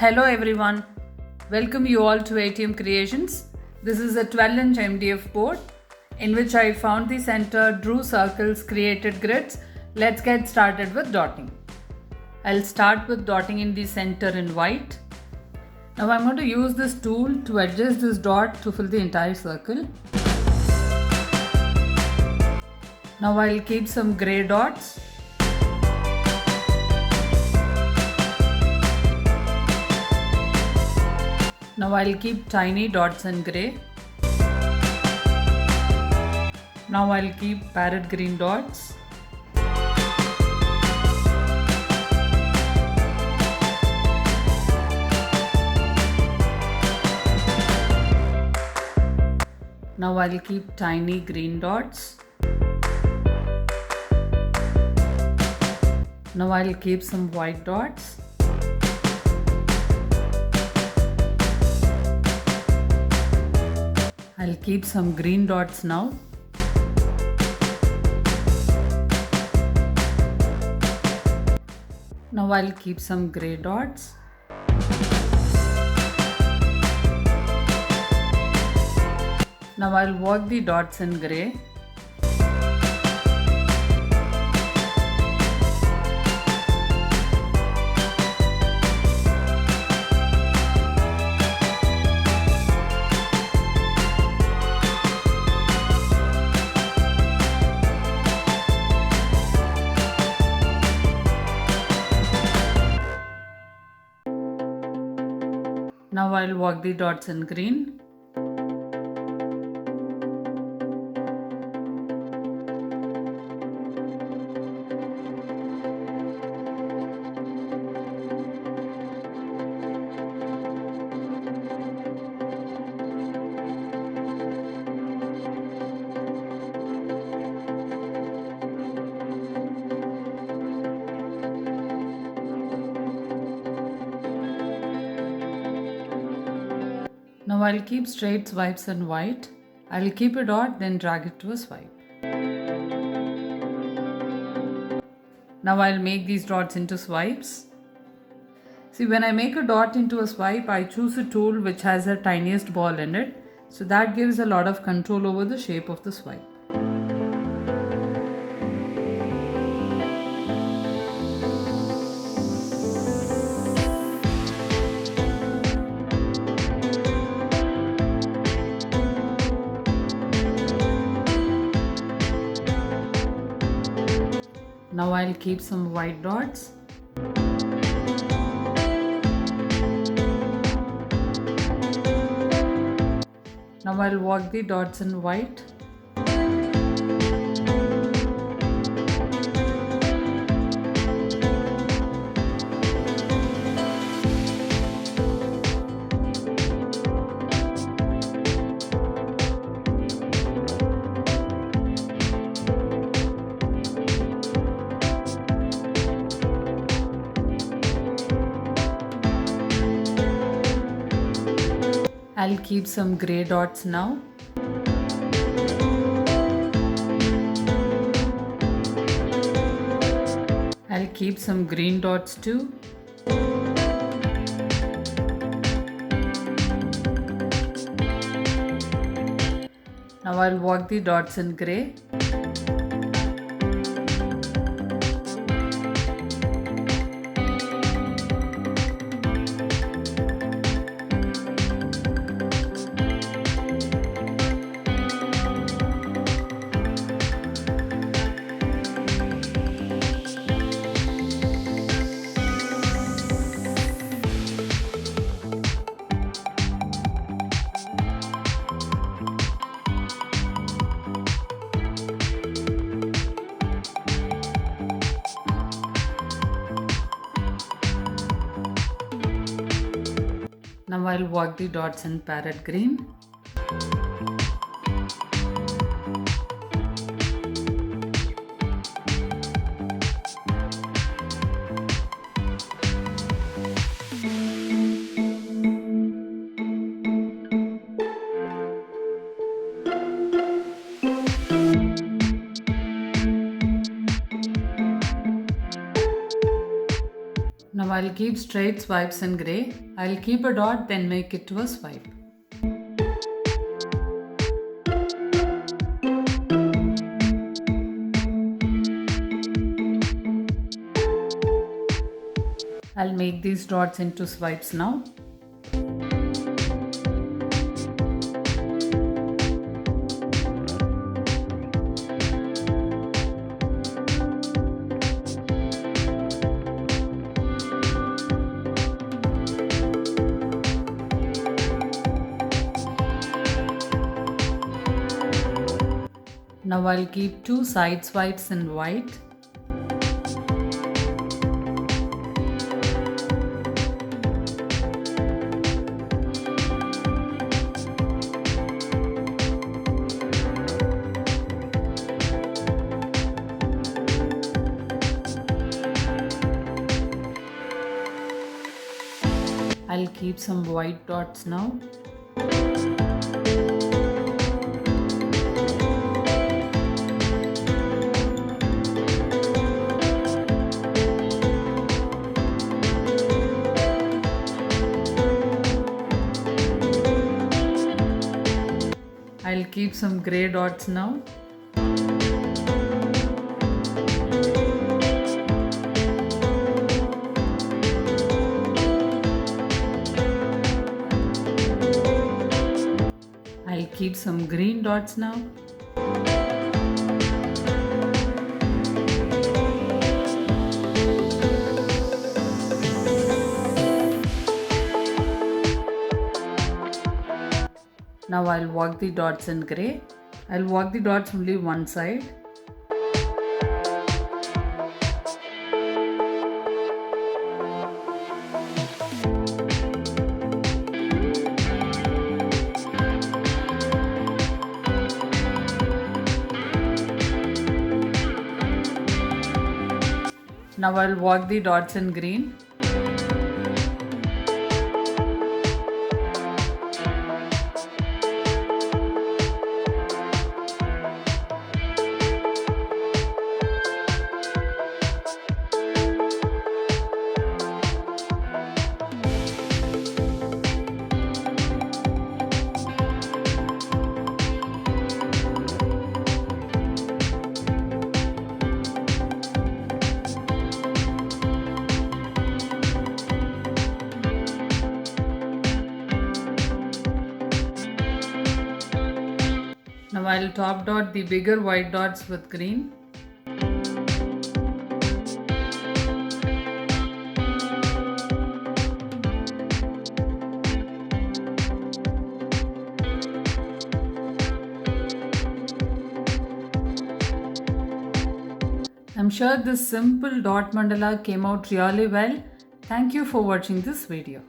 Hello everyone, welcome you all to ATM Creations. This is a 12-inch MDF board in which I found the center, drew circles, created grids. Let's get started with dotting. I'll start with dotting in the center in white. Now I'm going to use this tool to adjust this dot to fill the entire circle. Now I'll keep some grey dots. Now I'll keep tiny dots in grey. Now I'll keep parrot green dots. Now I'll keep tiny green dots. Now I'll keep some white dots. I'll keep some green dots now. Now I'll keep some grey dots. Now I'll work the dots in grey. Now I'll work the dots in green. Now I'll keep straight swipes in white. I'll keep a dot, then drag it to a swipe. Now I'll make these dots into swipes. See, when I make a dot into a swipe, I choose a tool which has the tiniest ball in it. So that gives a lot of control over the shape of the swipe. Now I'll keep some white dots. Now I'll work the dots in white. I'll keep some grey dots now. I'll keep some green dots too. Now I'll work the dots in grey. Now I'll work the dots in parrot green. Now I'll keep straight swipes in grey. I'll keep a dot, then make it to a swipe. I'll make these dots into swipes now. Now I'll keep 2 side swipes in white. I'll keep some white dots now. I'll keep some grey dots now. I'll keep some green dots now. Now I'll work the dots in grey. I'll work the dots only one side. Now I'll work the dots in green. Now I'll top dot the bigger white dots with green. I'm sure this simple dot mandala came out really well. Thank you for watching this video.